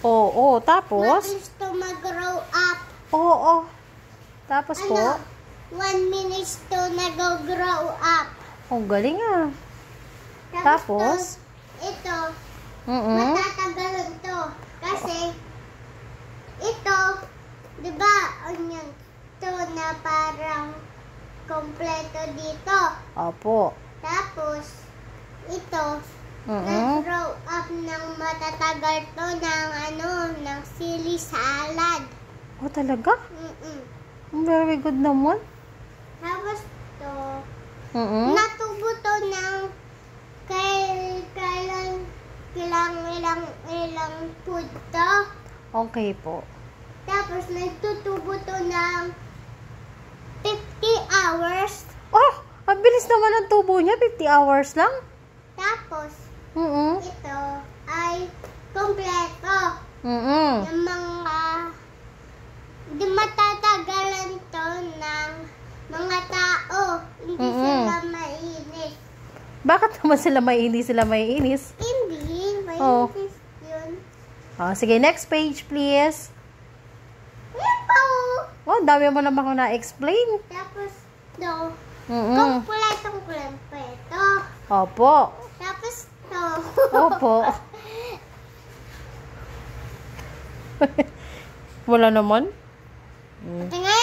Oo, tapos? Mabilis to mag-grow up. Oo. Tapos po? 1 minute to nag-grow up. Oh, galing ah. Tapos? Ito, matatagalan to. Kasi, ito, di ba, yan, to na parang kompleto dito. Opo. Tapos, ito, nag-grow up ng matatagal to ng sili salad. Oh, talaga? Very good naman. Tapos to, natubo to ng ilang food to. Okay po. Tapos nagtutubo to ng 50 hours. Oh, ang bilis naman ang tubo niya. 50 hours lang? Tapos, ito ay kompleto. Yung mga di matatagalan to ng mga tao. Hindi sila mainis. Bakit naman hindi sila maiinis? Hindi, mainis yun. Oh, sige, next page please. Ito. Oh, dami mo naman ako na-explain. Tapos, ito. Kompletong kompleto. Opo. Tapos, ito. Opo. Wala naman. Tingnan